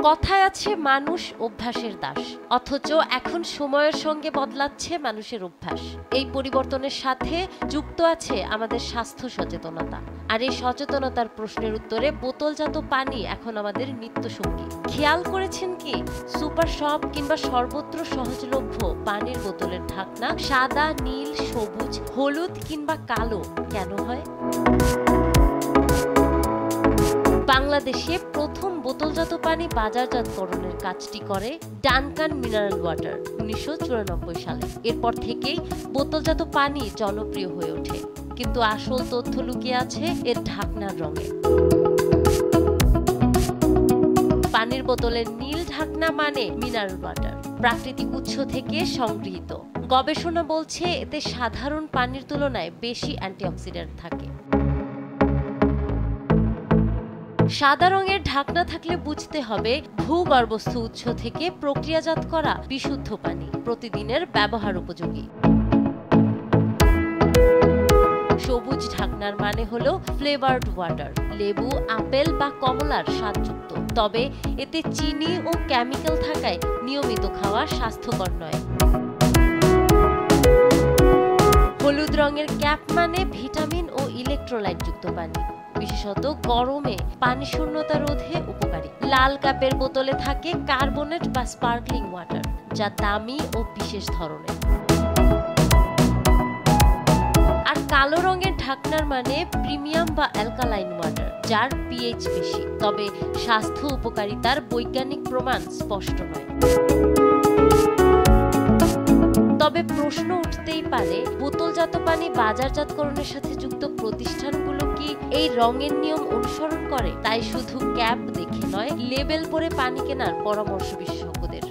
কথায় আছে মানুষ অভ্যাসের দাস, অথচ এখন সময়ের সঙ্গে বদলাচ্ছে মানুষের অভ্যাস। এই পরিবর্তনের সাথে যুক্ত আছে আমাদের স্বাস্থ্য সচেতনতা। আর এই সচেতনতার প্রশ্নের উত্তরে বোতলজাত পানি এখন আমাদের নিত্যসঙ্গী। খেয়াল করেছেন কি, সুপার শপ কিংবা সর্বত্র সহজলভ্য পানির বোতলের ঢাকনা সাদা, নীল, সবুজ, হলুদ কিংবা কালো কেন হয়? বাংলাদেশে প্রথম বোতলজাত পানি বাজারজাতকরণের কাজটি করে ডানকান মিনারেল ওয়াটার 1994 সালে। এরপর থেকেই বোতলজাত পানি জনপ্রিয় হয়ে ওঠে, কিন্তু আসল তথ্য লুকিয়ে আছে এর ঢাকনার রঙে। পানির বোতলের নীল ঢাকনা মানে মিনারেল ওয়াটার, প্রাকৃতিক উৎস থেকে সংগৃহীত। গবেষণা বলছে এতে সাধারণ পানির তুলনায় বেশি অ্যান্টিঅক্সিডেন্ট থাকে। সাদা রঙের ঢাকনা থাকলে বুঝতে হবে ভূগর্ভস্থ উৎস থেকে প্রক্রিয়াজাত করা বিশুদ্ধ পানি, প্রতিদিনের ব্যবহার উপযোগী। সবুজ ঢাকনার মানে হলো ফ্লেভারড ওয়াটার, লেবু, আপেল বা কমলার স্বাদযুক্ত, তবে এতে চিনি ও কেমিক্যাল থাকায় নিয়মিত খাওয়া স্বাস্থ্যকর নয়। হলুদ রঙের ক্যাপ মানে ভিটামিন ও ইলেকট্রোলাইট যুক্ত পানি, বিশেষত গরমে পানি শূন্যতা রোধে উপকারী। লাল কাপের বোতলে থাকে কার্বনেট বা স্পার্কলিং ওয়াটার, যা দামি ও বিশেষ ধরনের। আর কালো রঙের ঢাকনার মানে প্রিমিয়াম বা অ্যালকালাইন ওয়াটার, যার পিএইচ বেশি, তবে স্বাস্থ্য উপকারিতার বৈজ্ঞানিক প্রমাণ স্পষ্ট নয়। তবে প্রশ্ন উঠতেই পারে, বোতলজাত পানি বাজারজাতকরণের সাথে যুক্ত প্রতিষ্ঠানগুলো কি এই রঙের নিয়ম অনুসরণ করে? তাই শুধু ক্যাপ দেখে নয়, লেবেল পরে পানি কেনার পরামর্শ বিশেষজ্ঞদের।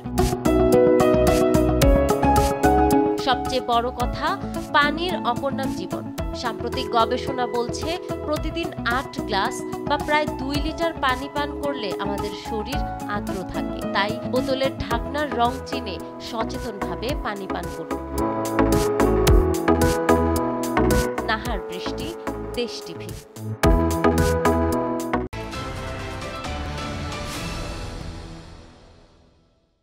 সবচেয়ে বড় কথা, পানির অপর নাম জীবন। সাম্প্রতিক গবেষণা বলছে প্রতিদিন 8 গ্লাস বা প্রায় 2 লিটার পানি পান করলে আমাদের শরীর আর্দ্র থাকে। তাই বোতলের ঢাকনার রং চিনে সচেতনভাবে পানি পান করুন। নাহার বৃষ্টি, দেশ টিভি।